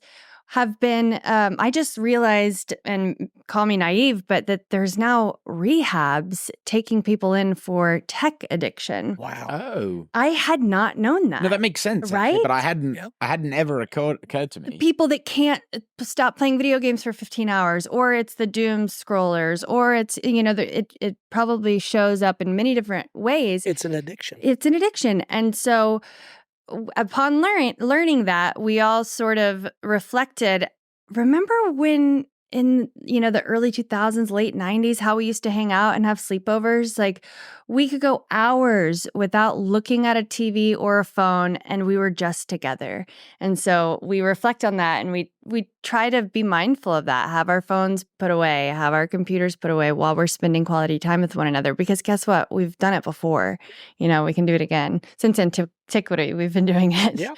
have been, I just realized, and call me naive, but that there's now rehabs taking people in for tech addiction. Wow. Oh. I had not known that. No, that makes sense, actually, Right? but I hadn't. Yep. I hadn't ever occurred to me. People that can't stop playing video games for 15 hours, or it's the doom scrollers, or it's, it probably shows up in many different ways. It's an addiction. It's an addiction. And so upon learning that, we all sort of reflected, remember when in, the early 2000s, late 90s, how we used to hang out and have sleepovers? Like we could go hours without looking at a TV or a phone, and we were just together. And so we reflect on that, and we try to be mindful of that, have our phones put away, have our computers put away while we're spending quality time with one another. Because guess what? We've done it before. We can do it again. Since antiquity, we've been doing it. Yeah.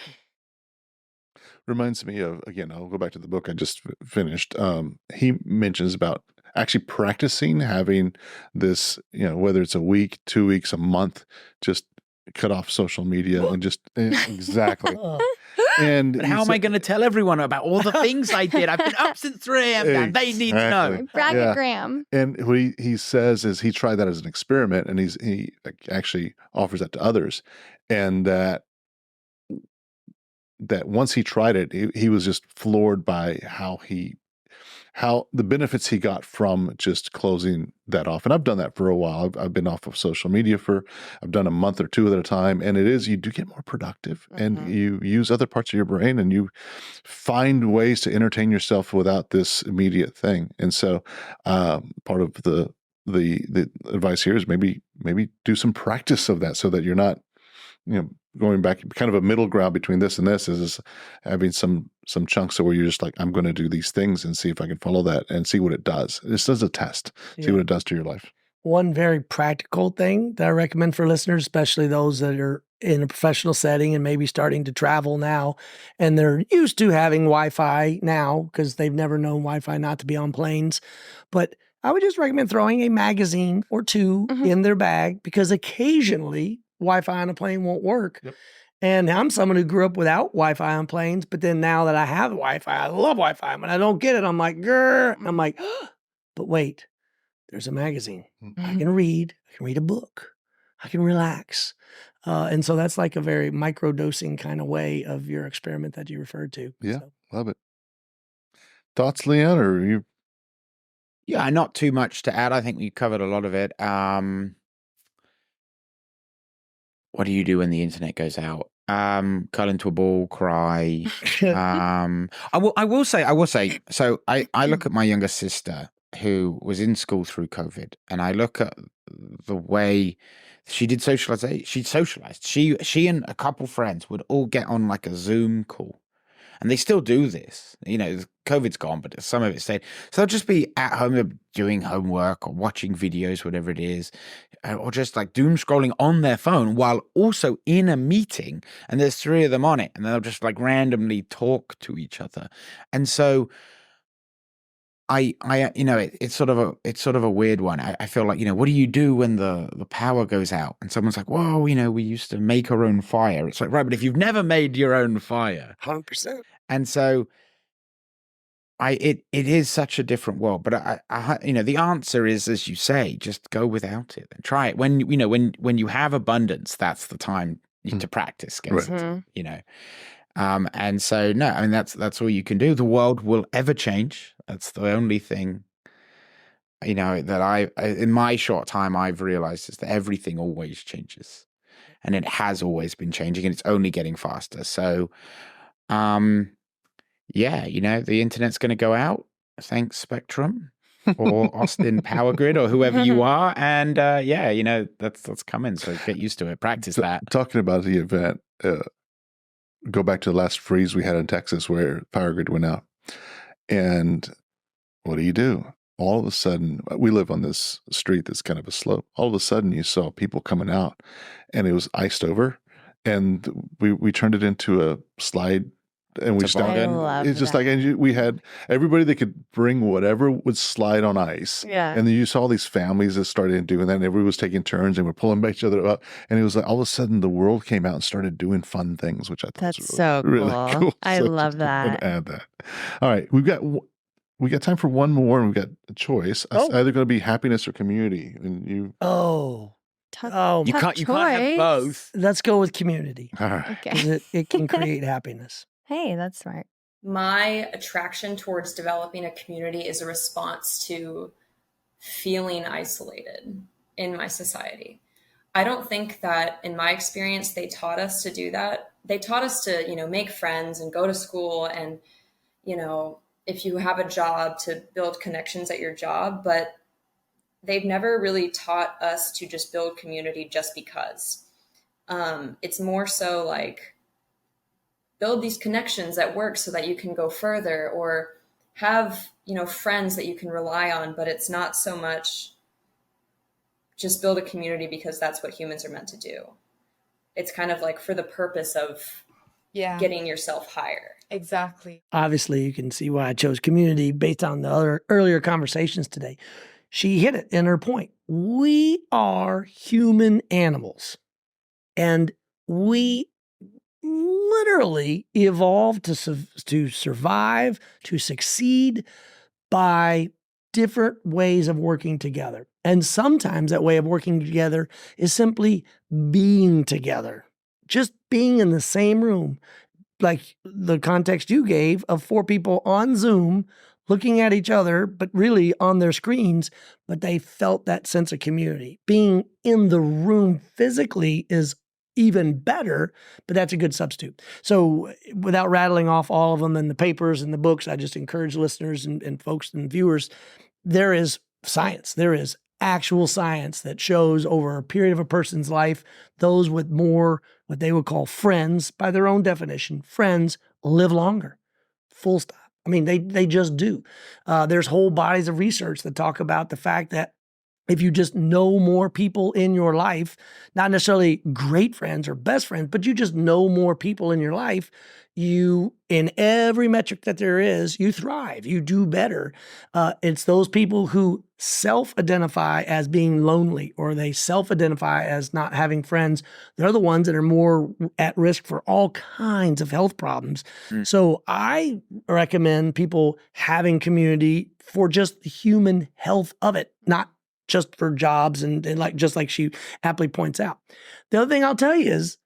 Reminds me of, again, I'll go back to the book I just finished. He mentions about actually practicing having this, whether it's a week, 2 weeks, a month, just cut off social media and just exactly. And But how am I going to tell everyone about all the things I did? I've been up since 3 a.m. Dan. They need to know. Exactly. Braggogram. And what he says is he tried that as an experiment, and he actually offers that to others, and that once he tried it, he was just floored by how the benefits he got from just closing that off. And I've done that for a while. I've been off of social media I've done a month or two at a time. And you do get more productive, and you use other parts of your brain, and you find ways to entertain yourself without this immediate thing. And so part of the advice here is maybe do some practice of that so that you're not, going back, kind of a middle ground between this and this is having some chunks where you're just like, I'm going to do these things and see if I can follow that and see what it does. This is a test. See what it does to your life. One very practical thing that I recommend for listeners, especially those that are in a professional setting and maybe starting to travel now, and they're used to having Wi-Fi now because they've never known Wi-Fi not to be on planes. But I would just recommend throwing a magazine or two in their bag, because occasionally Wi-Fi on a plane won't work. Yep. And I'm someone who grew up without Wi-Fi on planes, but then now that I have Wi-Fi, I love Wi-Fi. When I don't get it, I'm like, grr. And I'm like, but wait, there's a magazine. I can read a book. I can relax. And so that's like a very micro-dosing kind of way of your experiment that you referred to. Yeah, So. love it. Thoughts, Leon, or you? Yeah, not too much to add. I think we covered a lot of it. What do you do when the internet goes out? Curl into a ball, cry. I will say. So I look at my younger sister, who was in school through COVID, and I look at the way she did socialization. She socialized. She and a couple friends would all get on like a Zoom call. And they still do this. You know, COVID's gone, but some of it stayed. So they'll just be at home doing homework or watching videos, whatever it is, or just like doom scrolling on their phone while also in a meeting. And there's 3 of them on it, and they'll just like randomly talk to each other. And so it's sort of a weird one. I feel like, what do you do when the power goes out and someone's like, whoa, we used to make our own fire. It's like, right, but if you've never made your own fire, 100%. And so it is such a different world, but I the answer is, as you say, just go without it and try it. When you have abundance, that's the time to practice, and so, no, I mean, that's all you can do. The world will ever change. That's the only thing, that I in my short time, I've realized is that everything always changes, and it has always been changing, and it's only getting faster. So, the internet's going to go out. Thanks, Spectrum or Austin Power Grid or whoever you are. And, that's coming. So get used to it. Practice that. Talking about the event, go back to the last freeze we had in Texas where power grid went out. And what do? All of a sudden, we live on this street that's kind of a slope. All of a sudden, you saw people coming out, and it was iced over. And we turned it into a slide, and we it's just like, and we had everybody that could bring whatever would slide on ice. Yeah. And then you saw these families that started doing that, and everybody was taking turns and we're pulling each other up. And it was like all of a sudden the world came out and started doing fun things, which I thought was really cool. I love that. Add that. All right, we got time for one more, and we've got a choice. It's either going to be happiness or community. And you. You can't have both. Let's go with community. All right. Okay. It can create happiness. Hey, that's smart. My attraction towards developing a community is a response to feeling isolated in my society. I don't think that in my experience, they taught us to do that. They taught us to, make friends and go to school and, if you have a job, to build connections at your job, but they've never really taught us to just build community just because. It's more so like build these connections at work so that you can go further, or have, friends that you can rely on, but it's not so much just build a community because that's what humans are meant to do. It's kind of like for the purpose of getting yourself higher. Exactly. Obviously, you can see why I chose community based on the other earlier conversations today. She hit it in her point. We are human animals, and we literally evolved to survive, to succeed by different ways of working together. And sometimes that way of working together is simply being together, just being in the same room. Like the context you gave of 4 people on Zoom looking at each other, but really on their screens, but they felt that sense of community. Being in the room physically is even better, but that's a good substitute. So without rattling off all of them in the papers and the books, I just encourage listeners and folks and viewers, there is science. There is actual science that shows over a period of a person's life, those with more, what they would call friends, by their own definition, friends live longer. Full stop. I mean, they just do. There's whole bodies of research that talk about the fact that if you just know more people in your life, not necessarily great friends or best friends, but you just know more people in your life, you, in every metric that there is, you thrive, you do better. It's those people who self-identify as being lonely, or they self-identify as not having friends. They're the ones that are more at risk for all kinds of health problems. So I recommend people having community for just the human health of it, not just for jobs and just like she aptly points out. The other thing I'll tell you is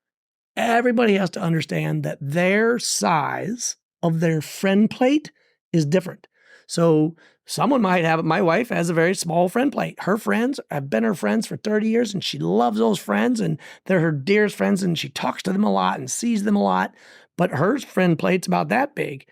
everybody has to understand that their size of their friend plate is different. So someone might have, my wife has a very small friend plate. Her friends have been her friends for 30 years and she loves those friends and they're her dearest friends and she talks to them a lot and sees them a lot, but her friend plate's about that big.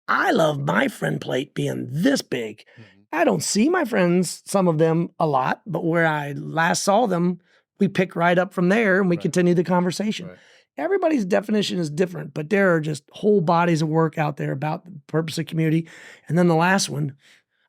I love my friend plate being this big. I don't see my friends, some of them, a lot, but where I last saw them, we pick right up from there and we continue the conversation. Right. Everybody's definition is different, but there are just whole bodies of work out there about the purpose of community. And then the last one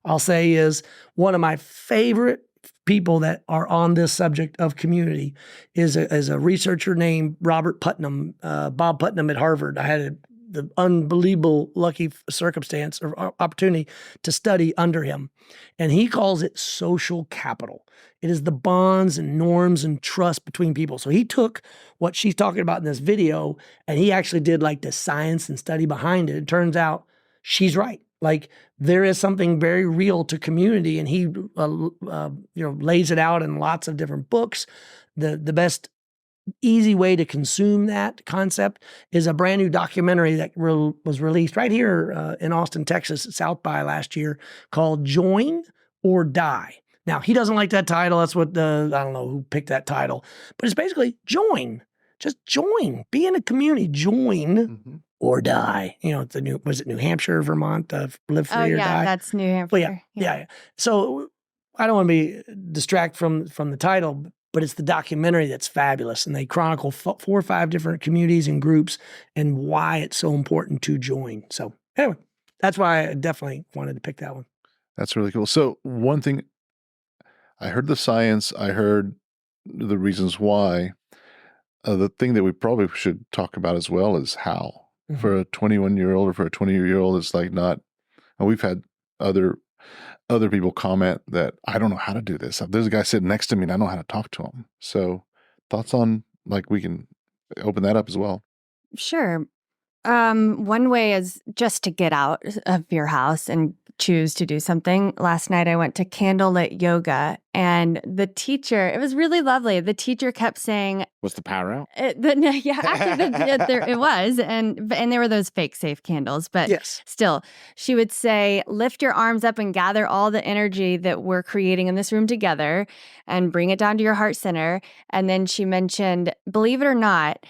I'll say is one of my favorite people that are on this subject of community is a researcher named Robert Putnam, Bob Putnam at Harvard. I had the unbelievable lucky circumstance or opportunity to study under him. And he calls it social capital. It is the bonds and norms and trust between people. So he took what she's talking about in this video and he actually did like the science and study behind it. It turns out she's right. Like there is something very real to community, and he lays it out in lots of different books. The best easy way to consume that concept is a brand new documentary that was released right here in Austin, Texas, at South by last year, called Join or Die. Now, he doesn't like that title. That's what I don't know who picked that title, but it's basically join. Just join. Be in a community. Join or die. You know, was it New Hampshire, Vermont? Live free or die. Yeah, that's New Hampshire. Well, yeah. So I don't want to be distract from the title, but it's the documentary that's fabulous, and they chronicle 4 or 5 different communities and groups and why it's so important to join. So anyway, that's why I definitely wanted to pick that one. That's really cool. So one thing, I heard the science, I heard the reasons why. The thing that we probably should talk about as well is how. For a 21-year-old or for a 20-year-old, it's like not. And we've had other people comment that I don't know how to do this. There's a guy sitting next to me and I don't know how to talk to him. So thoughts on, like, we can open that up as well. Sure. One way is just to get out of your house and choose to do something. Last night I went to candlelit yoga, and the teacher, it was really lovely. The teacher kept saying, "Was the power out?" It was, and there were those fake safe candles, but still, she would say, "Lift your arms up and gather all the energy that we're creating in this room together, and bring it down to your heart center." And then she mentioned, believe it or not.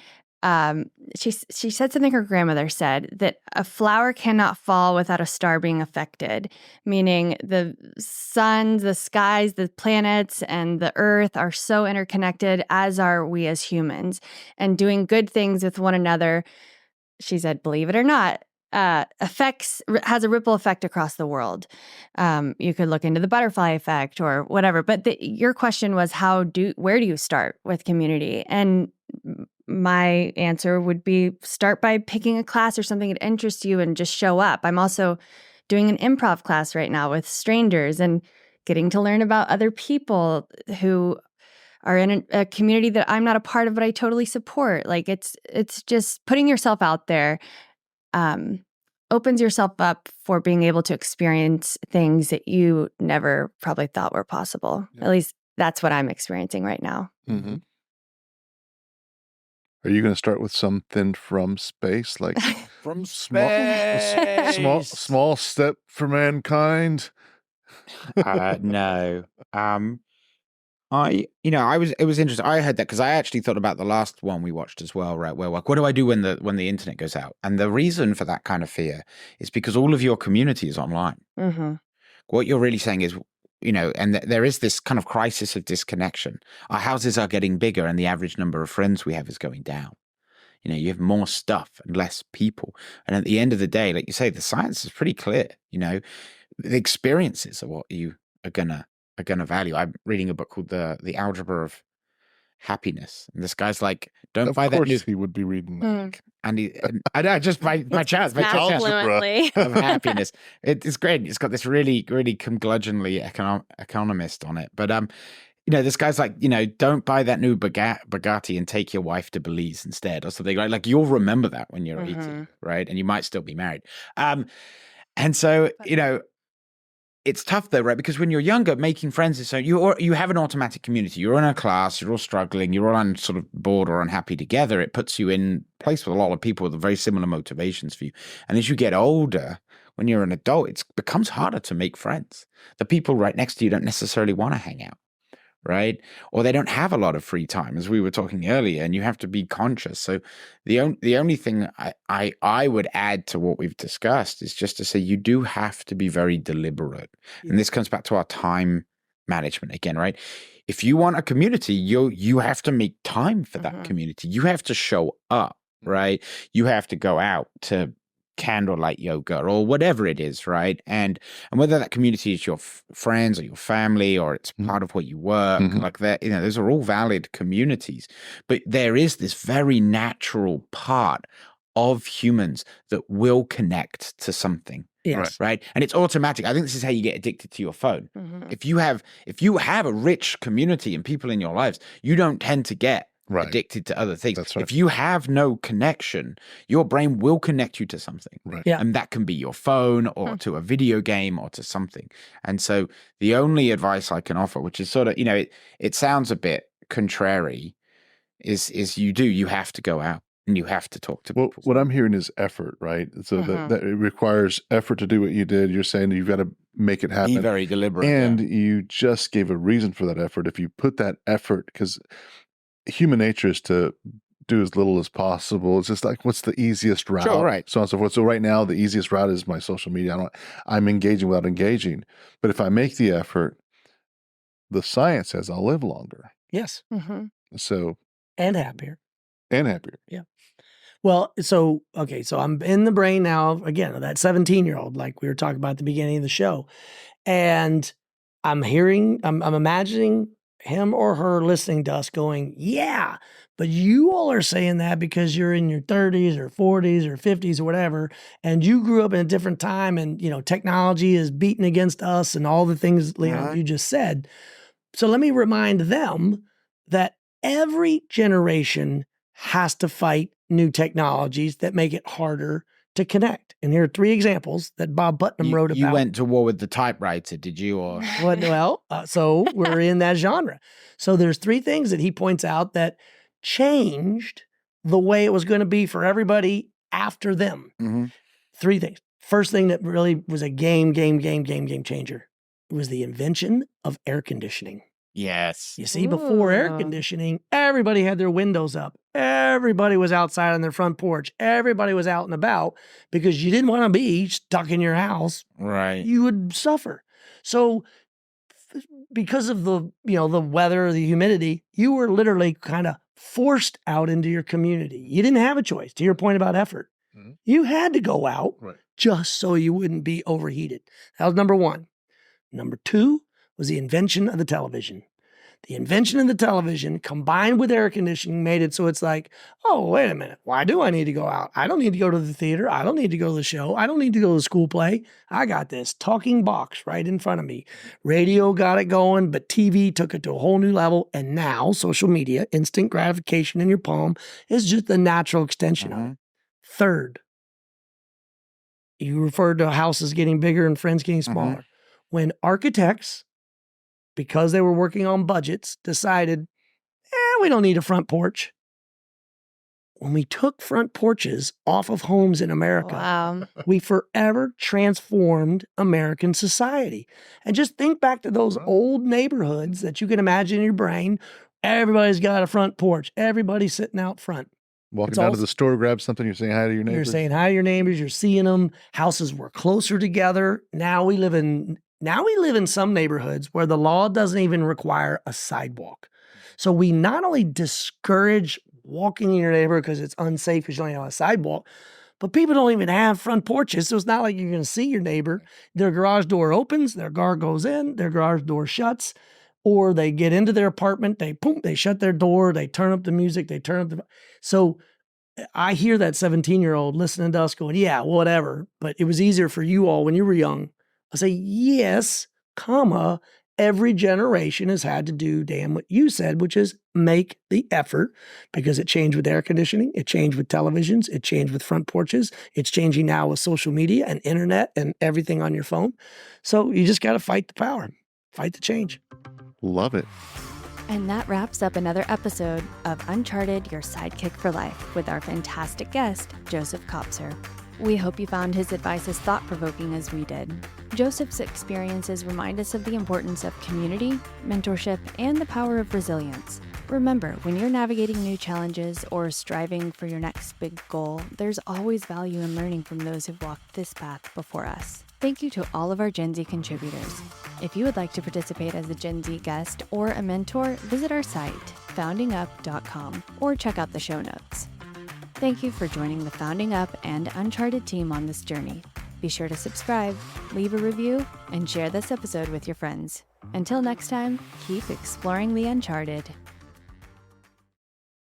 She said something her grandmother said, that a flower cannot fall without a star being affected, meaning the sun, the skies, the planets, and the earth are so interconnected, as are we as humans. And doing good things with one another, she said, believe it or not, has a ripple effect across the world. You could look into the butterfly effect or whatever. But your question was, where do you start with community? And my answer would be start by picking a class or something that interests you and just show up. I'm also doing an improv class right now with strangers and getting to learn about other people who are in a community that I'm not a part of, but I totally support. Like it's just putting yourself out there, opens yourself up for being able to experience things that you never probably thought were possible. Yeah. At least that's what I'm experiencing right now. Mm-hmm. Are you going to start with something from space, like from space? Small step for mankind? No. It was interesting. I heard that because I actually thought about the last one we watched as well, right? Where like, what do I do when the internet goes out? And the reason for that kind of fear is because all of your community is online. Mm-hmm. What you're really saying is, and there is this kind of crisis of disconnection. Our houses are getting bigger and the average number of friends we have is going down. You have more stuff and less people. And at the end of the day, like you say, the science is pretty clear. The experiences are what you are gonna value. I'm reading a book called The Algebra of Happiness. And this guy's like, don't buy that new. Of course he would be reading that. And I know, just my chance of happiness. It's great. It's got this really, really curmudgeonly economist on it. But this guy's like, don't buy that new Bugatti and take your wife to Belize instead, or something like you'll remember that when you're 80, right? And you might still be married. And so it's tough though, right? Because when you're younger, making friends is so you have an automatic community. You're in a class, you're all struggling, you're all sort of bored or unhappy together. It puts you in place with a lot of people with very similar motivations for you. And as you get older, when you're an adult, it becomes harder to make friends. The people right next to you don't necessarily want to hang out, right? Or they don't have a lot of free time, as we were talking earlier, and you have to be conscious. So the only thing I would add to what we've discussed is just to say you do have to be very deliberate. Yeah. And this comes back to our time management again, right? If you want a community, you have to make time for that community. You have to show up, right? You have to go out to candlelight yoga or whatever it is, right? And whether that community is your friends or your family or it's part of what you work, like that, those are all valid communities. But there is this very natural part of humans that will connect to something. Yes. Right. And it's automatic. I think this is how you get addicted to your phone. If you have a rich community and people in your lives, you don't tend to get addicted to other things. That's right. If you have no connection, your brain will connect you to something. Right. Yeah. And that can be your phone or to a video game or to something. And so the only advice I can offer, which is sort of, it sounds a bit contrary, is you have to go out and you have to talk to people. What I'm hearing is effort, right? So that it requires effort to do what you did. You're saying you've got to make it happen. Be very deliberate. And you just gave a reason for that effort. If you put that effort, because human nature is to do as little as possible. It's just like, what's the easiest route? Sure, right. So on and so forth. So right now, the easiest route is my social media. I'm engaging without engaging. But if I make the effort, the science says I'll live longer. Yes. So. And happier. Yeah. Well, so I'm in the brain now, again, of that 17-year-old, like we were talking about at the beginning of the show. And I'm imagining him or her listening to us going, yeah, but you all are saying that because you're in your 30s or 40s or 50s or whatever, and you grew up in a different time and, technology is beating against us and all the things, Leon, you just said. So let me remind them that every generation has to fight new technologies that make it harder to connect. And here are 3 examples that Bob Putnam wrote about. You went to war with the typewriter, did you? Or So we're in that genre. So there's 3 things that he points out that changed the way it was going to be for everybody after them. 3 things. First thing that really was a game changer was the invention of air conditioning. Yes. You see, before air conditioning, everybody had their windows up. Everybody was outside on their front porch. Everybody was out and about because you didn't want to be stuck in your house. Right. You would suffer. So because of the weather, the humidity, you were literally kind of forced out into your community. You didn't have a choice. To your point about effort, you had to go out just so you wouldn't be overheated. That was number 1. Number 2 was the invention of the television. The invention of the television combined with air conditioning made it so it's like, oh, wait a minute. Why do I need to go out? I don't need to go to the theater. I don't need to go to the show. I don't need to go to the school play. I got this talking box right in front of me. Radio got it going, but TV took it to a whole new level. And now social media, instant gratification in your palm, is just the natural extension of it. Third, you referred to houses getting bigger and friends getting smaller. When architects, because they were working on budgets, decided, we don't need a front porch. When we took front porches off of homes in America, we forever transformed American society. And just think back to those old neighborhoods that you can imagine in your brain. Everybody's got a front porch. Everybody's sitting out front. Walking down to the store, grab something, you're saying hi to your neighbors. You're saying hi to your neighbors, you're seeing them. Houses were closer together. Now we live in some neighborhoods where the law doesn't even require a sidewalk. So we not only discourage walking in your neighborhood because it's unsafe because you only have a sidewalk, but people don't even have front porches. So it's not like you're going to see your neighbor. Their garage door opens, their car goes in, their garage door shuts, or they get into their apartment, they shut their door, they turn up the music, So I hear that 17-year-old listening to us going, yeah, whatever, but it was easier for you all when you were young. I say, yes, every generation has had to do, Dan, what you said, which is make the effort, because it changed with air conditioning, it changed with televisions, it changed with front porches, it's changing now with social media and internet and everything on your phone. So you just got to fight the power, fight the change. Love it. And that wraps up another episode of Uncharted Your Sidekick for Life with our fantastic guest, Joseph Kopser. We hope you found his advice as thought-provoking as we did. Joseph's experiences remind us of the importance of community, mentorship, and the power of resilience. Remember, when you're navigating new challenges or striving for your next big goal, there's always value in learning from those who've walked this path before us. Thank you to all of our Gen Z contributors. If you would like to participate as a Gen Z guest or a mentor, visit our site, foundingup.com, or check out the show notes. Thank you for joining the Founding Up and Uncharted team on this journey. Be sure to subscribe, leave a review, and share this episode with your friends. Until next time, keep exploring the uncharted.